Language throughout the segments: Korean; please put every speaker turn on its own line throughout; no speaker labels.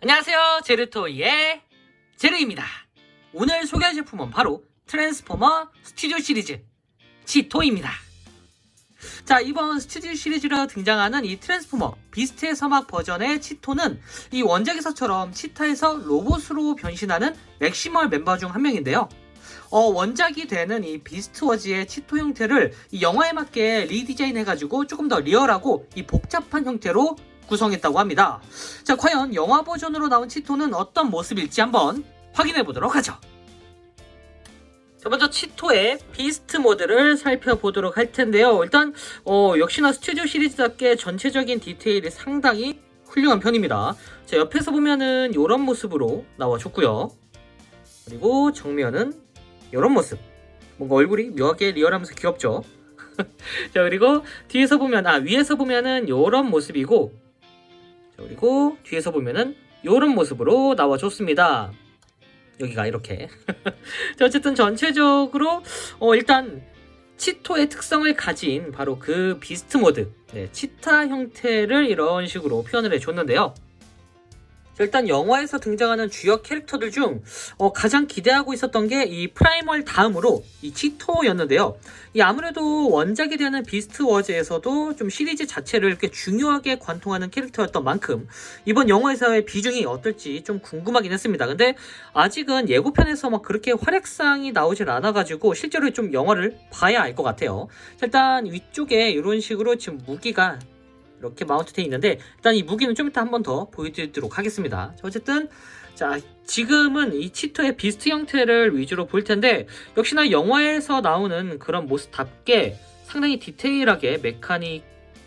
안녕하세요, 제르토이의 제르입니다. 오늘 소개할 제품은 바로 트랜스포머 스튜디오 시리즈 치토입니다. 자, 이번 스튜디오 시리즈로 등장하는 이 트랜스포머 비스트의 서막 버전의 치토는 이 원작에서처럼 치타에서 로봇으로 변신하는 맥시멀 멤버 중 한 명인데요. 원작이 되는 이 비스트워즈의 치토 형태를 이 영화에 맞게 리디자인 해가지고 조금 더 리얼하고 이 복잡한 형태로 구성했다고 합니다. 자, 과연 영화 버전으로 나온 치토는 어떤 모습일지 한번 확인해 보도록 하죠. 자, 먼저 치토의 비스트 모드를 살펴보도록 할 텐데요. 일단 역시나 스튜디오 시리즈답게 전체적인 디테일이 상당히 훌륭한 편입니다. 자, 옆에서 보면은 이런 모습으로 나와줬고요. 그리고 정면은 이런 모습. 뭔가 얼굴이 묘하게 리얼하면서 귀엽죠. 자, 그리고 뒤에서 보면 위에서 보면은 이런 모습이고, 자, 그리고 뒤에서 보면은 이런 모습으로 나와줬습니다. 여기가 이렇게. 자, 어쨌든 전체적으로 일단 치토의 특성을 가진 바로 그 비스트 모드, 치타 형태를 이런 식으로 표현을 해줬는데요. 자, 일단 영화에서 등장하는 주요 캐릭터들 중 가장 기대하고 있었던 게 이 프라이멀 다음으로 이 치토였는데요. 이 아무래도 원작이 되는 비스트 워즈에서도 좀 시리즈 자체를 이렇게 중요하게 관통하는 캐릭터였던 만큼 이번 영화에서의 비중이 어떨지 좀 궁금하긴 했습니다. 근데 아직은 예고편에서 막 그렇게 활약상이 나오질 않아가지고 실제로 좀 영화를 봐야 알 것 같아요. 자, 일단 위쪽에 이런 식으로 지금 무기가 이렇게 마운트되어 있는데, 일단 이 무기는 좀 이따 한 번 더 보여드리도록 하겠습니다. 자, 어쨌든 자, 지금은 이 치토의 비스트 형태를 위주로 볼 텐데, 역시나 영화에서 나오는 그런 모습답게 상당히 디테일하게 메카닉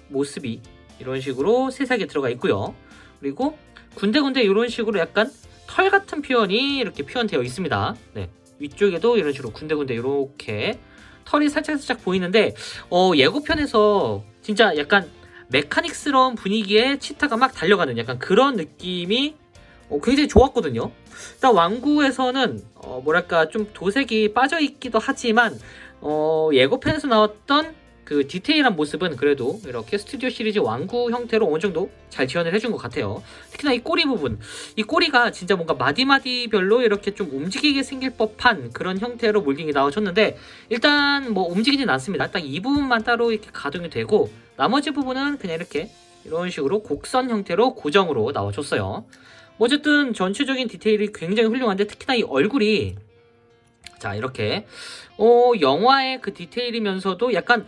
모습이 이런 식으로 세세하게 들어가 있고요. 그리고 군데군데 이런 식으로 약간 털 같은 표현이 이렇게 표현되어 있습니다. 네, 위쪽에도 이런 식으로 군데군데 이렇게 털이 살짝 보이는데, 예고편에서 진짜 약간 메카닉스러운 분위기에 치타가 막 달려가는 약간 그런 느낌이 굉장히 좋았거든요. 일단 완구에서는 뭐랄까 좀 도색이 빠져있기도 하지만 예고편에서 나왔던 그 디테일한 모습은 그래도 이렇게 스튜디오 시리즈 완구 형태로 어느 정도 잘 지원을 해준 것 같아요. 특히나 이 꼬리 부분, 이 꼬리가 진짜 뭔가 마디마디별로 이렇게 좀 움직이게 생길 법한 그런 형태로 몰딩이 나와줬는데, 일단 뭐 움직이진 않습니다. 딱 이 부분만 따로 이렇게 가동이 되고, 나머지 부분은 그냥 이렇게 이런 식으로 곡선 형태로 고정으로 나와줬어요. 어쨌든 전체적인 디테일이 굉장히 훌륭한데, 특히나 이 얼굴이 자, 이렇게 영화의 그 디테일이면서도 약간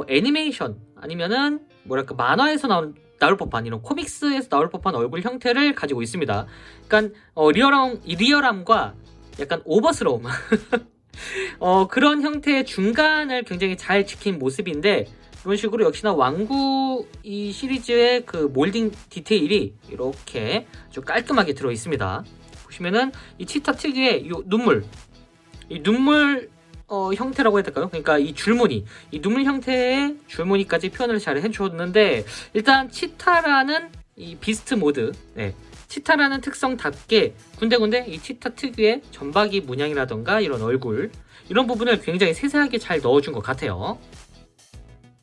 애니메이션 아니면은 뭐랄까 만화에서 나올 법한 이런 코믹스에서 나올 법한 얼굴 형태를 가지고 있습니다. 그러니까 리얼함과 약간 오버스러움 그런 형태의 중간을 굉장히 잘 지킨 모습인데, 이런 식으로 역시나 왕구 이 시리즈의 그 몰딩 디테일이 이렇게 좀 깔끔하게 들어 있습니다. 보시면은 이 치타 특유의 이 눈물 형태라고 해야 될까요? 그러니까 이 줄무늬, 이 눈물 형태의 줄무늬까지 표현을 잘 해주었는데, 일단 치타라는 이 비스트 모드, 치타라는 특성답게 군데군데 이 치타 특유의 점박이 문양이라던가 이런 얼굴, 이런 부분을 굉장히 세세하게 잘 넣어준 것 같아요.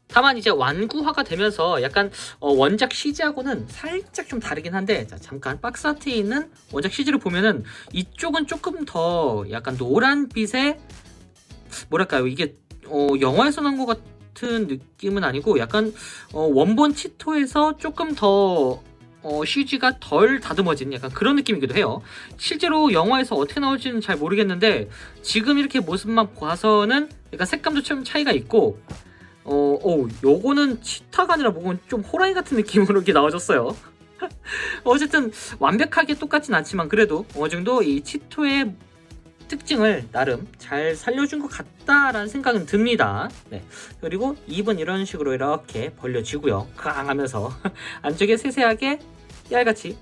다만 이제 완구화가 되면서 약간 원작 CG하고는 살짝 좀 다르긴 한데, 자, 잠깐 박스 아트에 있는 원작 CG를 보면은 이쪽은 조금 더 약간 노란빛의 뭐랄까요, 이게 영화에서 나온 것 같은 느낌은 아니고 약간 원본 치토에서 조금 더 CG가 덜 다듬어진 약간 그런 느낌이기도 해요. 실제로 영화에서 어떻게 나올지는 잘 모르겠는데, 지금 이렇게 모습만 봐서는 약간 색감도 좀 차이가 있고, 요거는 치타가 아니라 뭔가 좀 호랑이 같은 느낌으로 이렇게 나와줬어요. 어쨌든 완벽하게 똑같진 않지만 그래도 어느 정도 이 치토의 특징을 나름 잘 살려준 것 같다라는 생각은 듭니다. 네. 그리고 입은 이런 식으로 이렇게 벌려지고요. 쾅 하면서 안쪽에 세세하게 깨알같이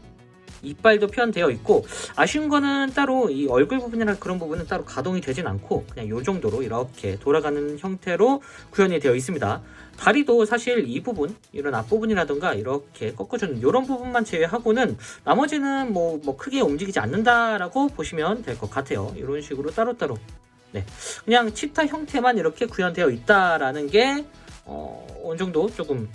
이빨도 표현되어 있고, 아쉬운 거는 따로 이 얼굴 부분이나 그런 부분은 따로 가동이 되진 않고 그냥 이 정도로 이렇게 돌아가는 형태로 구현이 되어 있습니다. 다리도 사실 이 부분, 이런 앞부분이라던가 이렇게 꺾어주는 이런 부분만 제외하고는 나머지는 뭐 크게 움직이지 않는다라고 보시면 될 것 같아요. 이런 식으로 따로따로 그냥 치타 형태만 이렇게 구현되어 있다라는 게 어느 정도 조금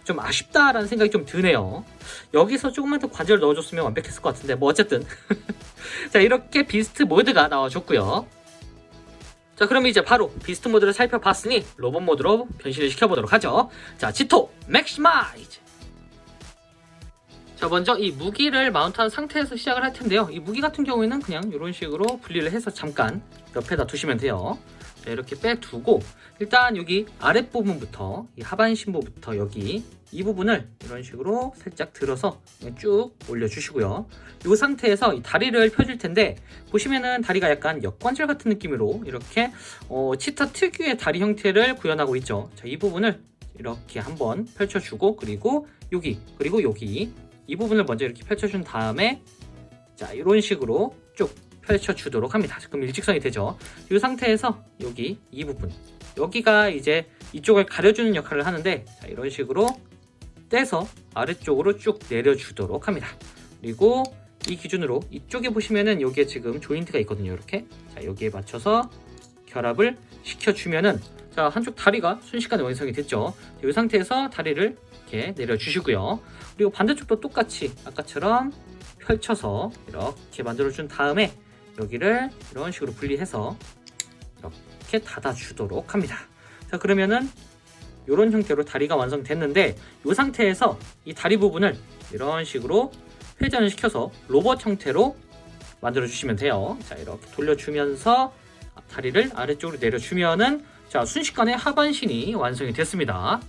좀 아쉽다라는 생각이 좀 드네요. 여기서 조금만 더 관절을 넣어줬으면 완벽했을 것 같은데 뭐 어쨌든 자, 이렇게 비스트 모드가 나와줬고요. 자, 그럼 이제 바로 비스트 모드를 살펴봤으니 로봇 모드로 변신을 시켜보도록 하죠. 자, 치토 맥시마이즈. 자, 먼저 이 무기를 마운트한 상태에서 시작을 할 텐데요. 이 무기 같은 경우에는 그냥 이런 식으로 분리를 해서 잠깐 옆에다 두시면 돼요. 자, 이렇게 빼두고 일단 여기 아랫부분부터 이 하반신부부터 여기 이 부분을 이런 식으로 살짝 들어서 쭉 올려주시고요. 이 상태에서 이 다리를 펴줄 텐데 보시면은 다리가 약간 역관절 같은 느낌으로 이렇게 치타 특유의 다리 형태를 구현하고 있죠. 자, 이 부분을 이렇게 한번 펼쳐주고 그리고 여기 그리고 여기 이 부분을 먼저 이렇게 펼쳐준 다음에 자, 이런 식으로 쭉 펼쳐주도록 합니다. 그럼 일직선이 되죠. 이 상태에서 여기 이 부분 여기가 이제 이쪽을 가려주는 역할을 하는데 자, 이런 식으로 떼서 아래쪽으로 쭉 내려주도록 합니다. 그리고 이 기준으로 이쪽에 보시면은 여기에 지금 조인트가 있거든요. 이렇게 자, 여기에 맞춰서 결합을 시켜주면은 자, 한쪽 다리가 순식간에 완성이 됐죠. 이 상태에서 다리를 이렇게 내려주시고요. 그리고 반대쪽도 똑같이 아까처럼 펼쳐서 이렇게 만들어준 다음에 여기를 이런 식으로 분리해서 이렇게 닫아주도록 합니다. 자, 그러면은 이런 형태로 다리가 완성됐는데 이 상태에서 이 다리 부분을 이런 식으로 회전을 시켜서 로봇 형태로 만들어 주시면 돼요. 자, 이렇게 돌려주면서 다리를 아래쪽으로 내려주면은 자, 순식간에 하반신이 완성이 됐습니다.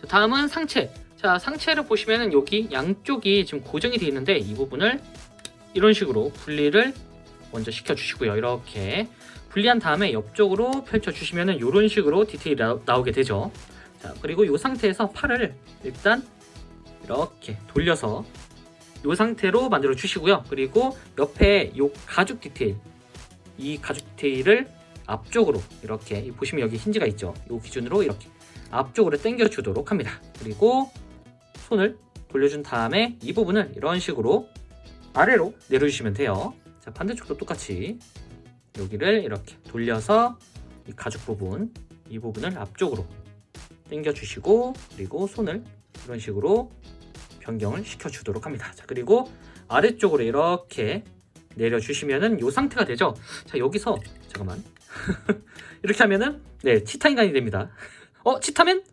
자, 다음은 상체. 자, 상체를 보시면은 여기 양쪽이 지금 고정이 되어 있는데 이 부분을 이런 식으로 분리를 먼저 시켜주시고요. 이렇게 분리한 다음에 옆쪽으로 펼쳐주시면은 이런 식으로 디테일이 나오게 되죠. 자, 그리고 이 상태에서 팔을 일단 이렇게 돌려서 이 상태로 만들어 주시고요. 그리고 옆에 이 가죽 디테일, 이 가죽 디테일을 앞쪽으로 이렇게 보시면 여기 힌지가 있죠. 이 기준으로 이렇게 앞쪽으로 당겨 주도록 합니다. 그리고 손을 돌려준 다음에 이 부분을 이런 식으로 아래로 내려주시면 돼요. 자, 반대쪽도 똑같이 여기를 이렇게 돌려서 이 가죽 부분, 이 부분을 앞쪽으로 당겨 주시고 그리고 손을 이런 식으로 변경을 시켜 주도록 합니다. 자, 그리고 아래쪽으로 이렇게 내려주시면은 이 상태가 되죠. 자, 여기서 잠깐만 이렇게 하면은 네, 치타 인간이 됩니다. 치타맨?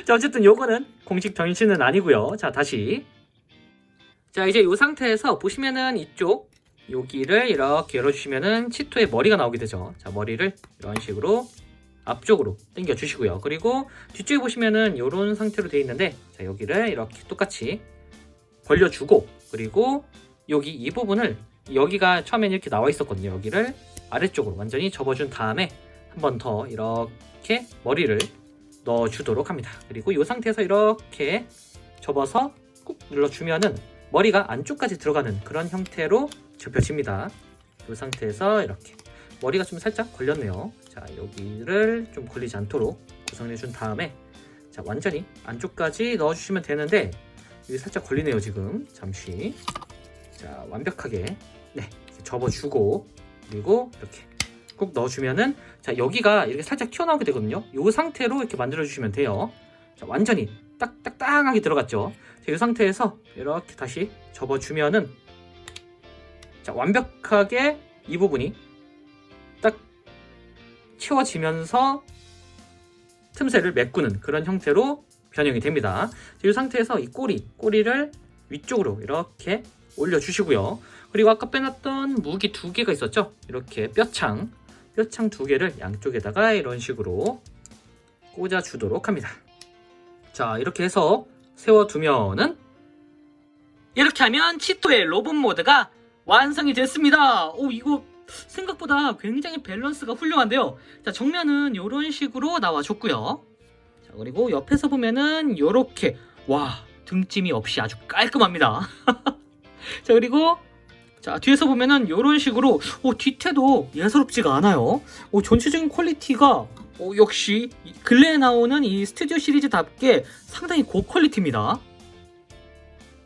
자, 어쨌든 요거는 공식 변신은 아니고요. 자, 다시 자, 이제 이 상태에서 보시면은 이쪽 여기를 이렇게 열어주시면은 치토의 머리가 나오게 되죠. 자, 머리를 이런 식으로 앞쪽으로 당겨 주시고요. 그리고 뒤쪽에 보시면은 이런 상태로 되어 있는데 자, 여기를 이렇게 똑같이 벌려주고 그리고 여기 이 부분을 여기가 처음엔 이렇게 나와 있었거든요. 여기를 아래쪽으로 완전히 접어준 다음에 한 번 더 이렇게 머리를 넣어주도록 합니다. 그리고 이 상태에서 이렇게 접어서 꾹 눌러주면은 머리가 안쪽까지 들어가는 그런 형태로 접혀집니다. 이 상태에서 이렇게 머리가 좀 살짝 걸렸네요. 자, 여기를 좀 걸리지 않도록 구성해 준 다음에 자, 완전히 안쪽까지 넣어주시면 되는데 여기 살짝 걸리네요. 지금 잠시 자, 완벽하게 네, 접어주고 그리고 이렇게 꾹 넣어주면은 자, 여기가 이렇게 살짝 튀어나오게 되거든요. 이 상태로 이렇게 만들어 주시면 돼요. 자, 완전히 딱딱하게 들어갔죠. 자, 이 상태에서 이렇게 다시 접어주면은 자, 완벽하게 이 부분이 딱 채워지면서 틈새를 메꾸는 그런 형태로 변형이 됩니다. 자, 이 상태에서 이 꼬리를 위쪽으로 이렇게 올려주시고요. 그리고 아까 빼놨던 무기 2개가 있었죠. 이렇게 뼈창 2개를 양쪽에다가 이런 식으로 꽂아주도록 합니다. 자, 이렇게 해서 세워두면은 이렇게 하면 치토의 로봇 모드가 완성이 됐습니다. 오, 이거 생각보다 굉장히 밸런스가 훌륭한데요. 자, 정면은 이런 식으로 나와줬고요. 자, 그리고 옆에서 보면은 이렇게 와, 등짐이 없이 아주 깔끔합니다. 자, 그리고 자, 뒤에서 보면은 이런 식으로 뒤태도 예사롭지가 않아요. 전체적인 퀄리티가 역시 근래에 나오는 이 스튜디오 시리즈답게 상당히 고퀄리티입니다.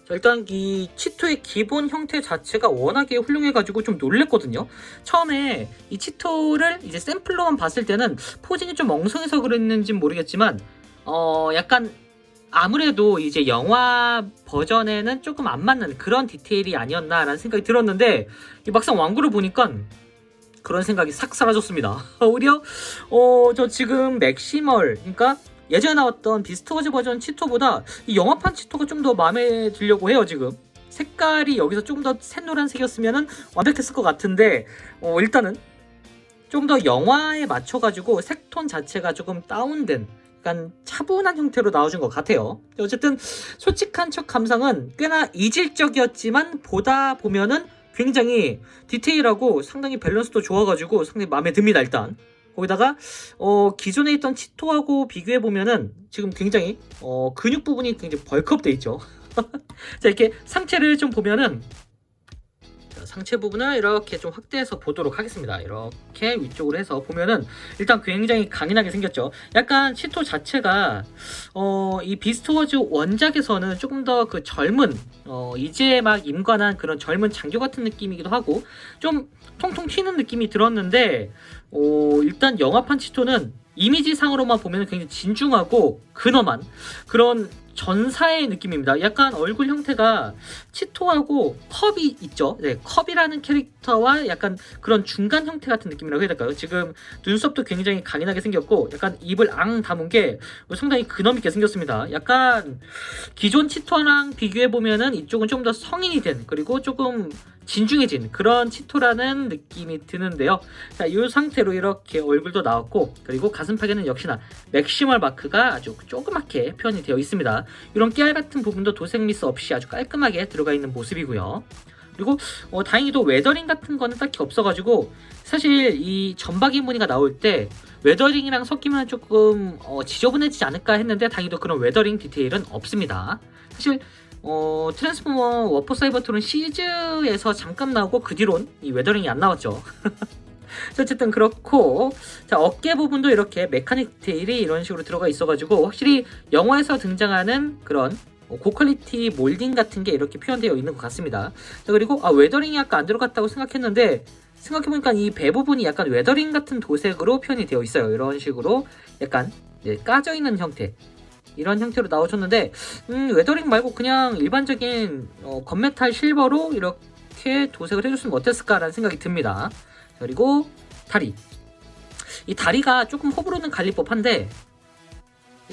자, 일단 이 치토의 기본 형태 자체가 워낙에 훌륭해가지고 좀 놀랬거든요. 처음에 이 치토를 이제 샘플로만 봤을 때는 포징이 좀 엉성해서 그랬는지 모르겠지만 약간 아무래도 이제 영화 버전에는 조금 안 맞는 그런 디테일이 아니었나라는 생각이 들었는데 막상 완구를 보니까 그런 생각이 싹 사라졌습니다. 오히려 저 지금 맥시멀, 그러니까 예전에 나왔던 비스트워즈 버전 치토보다 이 영화판 치토가 좀 더 마음에 들려고 해요. 지금 색깔이 여기서 좀 더 샛노란색이었으면 완벽했을 것 같은데 일단은 좀 더 영화에 맞춰가지고 색톤 자체가 조금 다운된 약간 차분한 형태로 나와준 것 같아요. 어쨌든 솔직한 척 감상은 꽤나 이질적이었지만 보다 보면은 굉장히 디테일하고 상당히 밸런스도 좋아가지고 상당히 마음에 듭니다. 일단 거기다가 기존에 있던 치토하고 비교해 보면은 지금 굉장히 근육 부분이 굉장히 벌크업 돼 있죠. 자, 이렇게 상체를 좀 보면은 상체 부분을 이렇게 좀 확대해서 보도록 하겠습니다. 이렇게 위쪽으로 해서 보면은 일단 굉장히 강인하게 생겼죠. 약간 치토 자체가 이 비스트워즈 원작에서는 조금 더 그 젊은 이제 막 임관한 그런 젊은 장교 같은 느낌이기도 하고 좀 통통 튀는 느낌이 들었는데 일단 영화판 치토는 이미지상으로만 보면 굉장히 진중하고 근엄한 그런 전사의 느낌입니다. 약간 얼굴 형태가 치토하고 컵이 있죠. 네, 컵이라는 캐릭터와 약간 그런 중간 형태 같은 느낌이라고 해야 될까요? 지금 눈썹도 굉장히 강인하게 생겼고 약간 입을 앙 다문 게 상당히 근엄 있게 생겼습니다. 약간 기존 치토랑 비교해 보면은 이쪽은 좀 더 성인이 된 그리고 조금 진중해진 그런 치토라는 느낌이 드는데요. 자, 이 상태로 이렇게 얼굴도 나왔고 그리고 가슴팍에는 역시나 맥시멀 마크가 아주 조그맣게 표현이 되어 있습니다. 이런 깨알 같은 부분도 도색 미스 없이 아주 깔끔하게 들어가 있는 모습이고요. 그리고 다행히도 웨더링 같은 거는 딱히 없어가지고 사실 이 점박이 무늬가 나올 때 웨더링이랑 섞이면 조금 지저분해지지 않을까 했는데 다행히도 그런 웨더링 디테일은 없습니다. 사실 트랜스포머 워퍼 사이버트론 시즈에서 잠깐 나오고 그 뒤론 이 웨더링이 안 나왔죠. 어쨌든 그렇고 자, 어깨 부분도 이렇게 메카닉 디테일이 이런 식으로 들어가 있어가지고 확실히 영화에서 등장하는 그런 고퀄리티 몰딩 같은 게 이렇게 표현되어 있는 것 같습니다. 자, 그리고 웨더링이 아까 안 들어갔다고 생각했는데 생각해보니까 이 배 부분이 약간 웨더링 같은 도색으로 표현이 되어 있어요. 이런 식으로 약간 까져있는 형태 이런 형태로 나와줬는데 웨더링 말고 그냥 일반적인 건메탈 실버로 이렇게 도색을 해줬으면 어땠을까라는 생각이 듭니다. 그리고 다리, 이 다리가 조금 호불호는 갈릴 법한데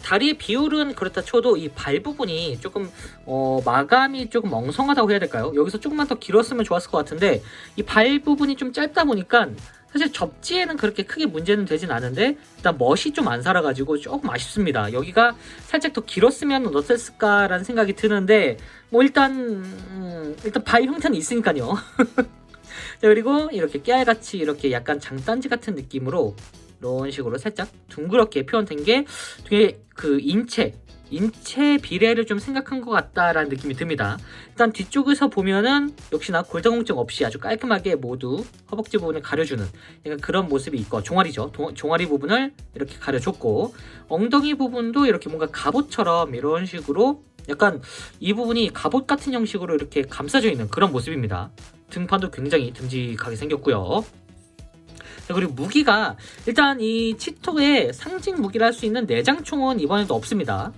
다리의 비율은 그렇다 쳐도 이 발 부분이 조금 마감이 조금 엉성하다고 해야 될까요? 여기서 조금만 더 길었으면 좋았을 것 같은데 이 발 부분이 좀 짧다 보니까 사실 접지에는 그렇게 크게 문제는 되진 않은데 일단 멋이 좀 안 살아가지고 조금 아쉽습니다. 여기가 살짝 더 길었으면 어땠을까라는 생각이 드는데 뭐 일단 발 형태는 있으니까요. 자, 그리고 이렇게 깨알같이 이렇게 약간 장단지 같은 느낌으로 이런 식으로 살짝 둥그렇게 표현된 게 되게 그 인체 비례를 좀 생각한 것 같다라는 느낌이 듭니다. 일단 뒤쪽에서 보면은 역시나 골다공증 없이 아주 깔끔하게 모두 허벅지 부분을 가려주는 약간 그런 모습이 있고 종아리죠. 종아리 부분을 이렇게 가려줬고 엉덩이 부분도 이렇게 뭔가 갑옷처럼 이런 식으로 약간 이 부분이 갑옷 같은 형식으로 이렇게 감싸져 있는 그런 모습입니다. 등판도 굉장히 듬직하게 생겼고요. 그리고 무기가 일단 이 치토의 상징 무기를 할 수 있는 내장총은 이번에도 없습니다.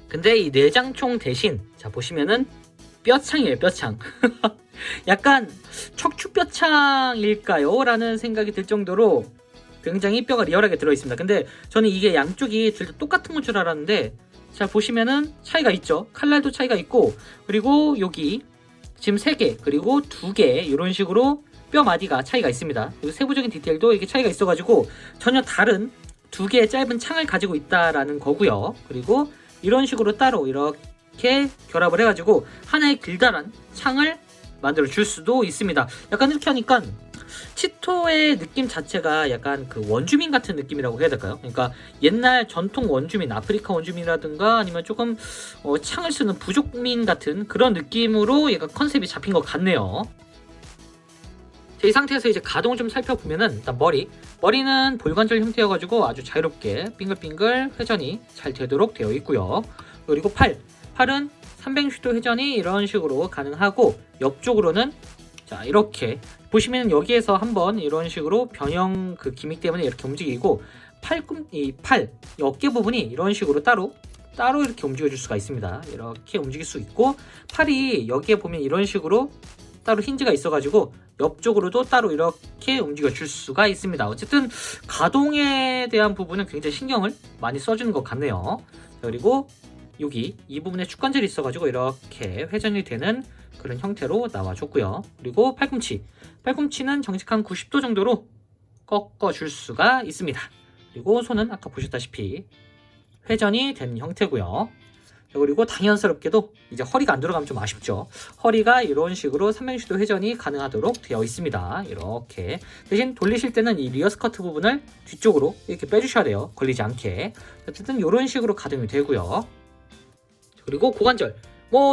근데 이 내장총 대신 자 보시면은 뼈창이에요. 뼈창. 약간 척추뼈창일까요? 라는 생각이 들 정도로 굉장히 뼈가 리얼하게 들어있습니다. 근데 저는 이게 양쪽이 둘 다 똑같은 건 줄 알았는데 잘 보시면은 차이가 있죠. 칼날도 차이가 있고 그리고 여기 지금 3개 그리고 2개 이런 식으로 뼈 마디가 차이가 있습니다. 그리고 세부적인 디테일도 이게 차이가 있어가지고 전혀 다른 2개의 짧은 창을 가지고 있다라는 거고요. 그리고 이런 식으로 따로 이렇게 결합을 해가지고 하나의 길다란 창을 만들어 줄 수도 있습니다. 약간 이렇게 하니까 치토의 느낌 자체가 약간 그 원주민 같은 느낌이라고 해야 될까요? 그러니까 옛날 전통 원주민, 아프리카 원주민이라든가 아니면 조금 창을 쓰는 부족민 같은 그런 느낌으로 약간 컨셉이 잡힌 것 같네요. 이 상태에서 이제 가동을 좀 살펴보면은 일단 머리는 볼관절 형태여가지고 아주 자유롭게 빙글빙글 회전이 잘 되도록 되어 있고요. 그리고 팔은 360도 회전이 이런 식으로 가능하고 옆쪽으로는 자 이렇게 보시면 여기에서 한번 이런 식으로 변형 그 기믹 때문에 이렇게 움직이고 이 어깨 부분이 이런 식으로 따로 이렇게 움직여줄 수가 있습니다. 이렇게 움직일 수 있고, 팔이 여기에 보면 이런 식으로 따로 힌지가 있어가지고 옆쪽으로도 따로 이렇게 움직여줄 수가 있습니다. 어쨌든 가동에 대한 부분은 굉장히 신경을 많이 써주는 것 같네요. 그리고 여기 이 부분에 축관절이 있어가지고 이렇게 회전이 되는 그런 형태로 나와줬고요. 그리고 팔꿈치는 정직한 90도 정도로 꺾어줄 수가 있습니다. 그리고 손은 아까 보셨다시피 회전이 되는 형태고요. 그리고 당연스럽게도 이제 허리가 안 들어가면 좀 아쉽죠. 허리가 이런 식으로 360도 회전이 가능하도록 되어 있습니다. 이렇게. 대신 돌리실 때는 이 리어 스커트 부분을 뒤쪽으로 이렇게 빼주셔야 돼요. 걸리지 않게. 어쨌든 이런 식으로 가동이 되고요. 그리고 고관절.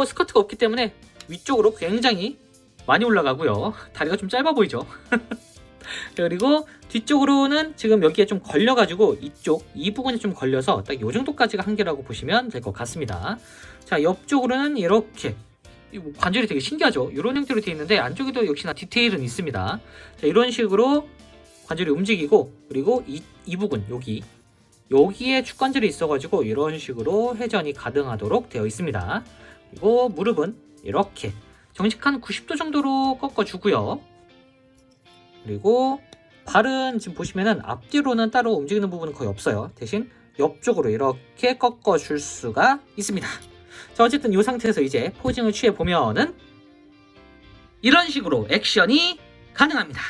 스커트가 없기 때문에 위쪽으로 굉장히 많이 올라가고요. 다리가 좀 짧아 보이죠. 그리고 뒤쪽으로는 지금 여기에 좀 걸려가지고 이 부분이 좀 걸려서 딱 이 정도까지가 한계라고 보시면 될 것 같습니다. 자, 옆쪽으로는 이렇게 관절이 되게 신기하죠. 이런 형태로 되어 있는데 안쪽에도 역시나 디테일은 있습니다. 자, 이런 식으로 관절이 움직이고, 그리고 이 부분 여기에 축관절이 있어가지고 이런 식으로 회전이 가능하도록 되어 있습니다. 그리고 무릎은 이렇게 정직한 90도 정도로 꺾어주고요. 그리고 발은 지금 보시면은 앞뒤로는 따로 움직이는 부분은 거의 없어요. 대신 옆쪽으로 이렇게 꺾어줄 수가 있습니다. 자, 어쨌든 이 상태에서 이제 포징을 취해보면은 이런 식으로 액션이 가능합니다.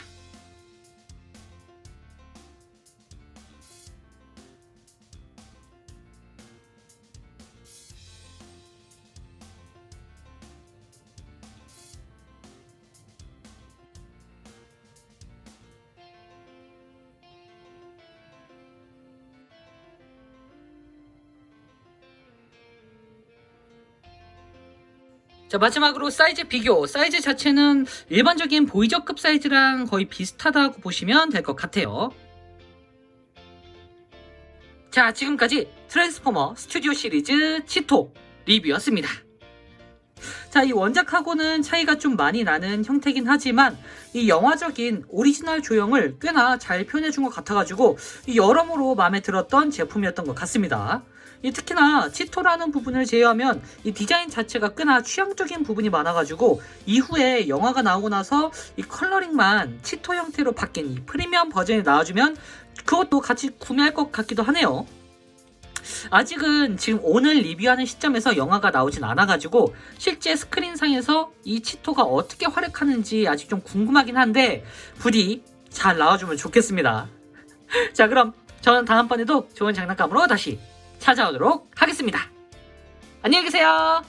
자, 마지막으로 사이즈 비교. 사이즈 자체는 일반적인 보이저급 사이즈랑 거의 비슷하다고 보시면 될 것 같아요. 자, 지금까지 트랜스포머 스튜디오 시리즈 치토 리뷰였습니다. 자, 이 원작하고는 차이가 좀 많이 나는 형태긴 하지만 이 영화적인 오리지널 조형을 꽤나 잘 표현해준 것 같아가지고 여러모로 마음에 들었던 제품이었던 것 같습니다. 특히나 치토라는 부분을 제외하면 이 디자인 자체가 꽤나 취향적인 부분이 많아가지고 이후에 영화가 나오고 나서 이 컬러링만 치토 형태로 바뀐 이 프리미엄 버전이 나와주면 그것도 같이 구매할 것 같기도 하네요. 아직은 지금 오늘 리뷰하는 시점에서 영화가 나오진 않아가지고 실제 스크린상에서 이 치토가 어떻게 활약하는지 아직 좀 궁금하긴 한데 부디 잘 나와주면 좋겠습니다. 자, 그럼 저는 다음번에도 좋은 장난감으로 다시 찾아오도록 하겠습니다. 안녕히 계세요.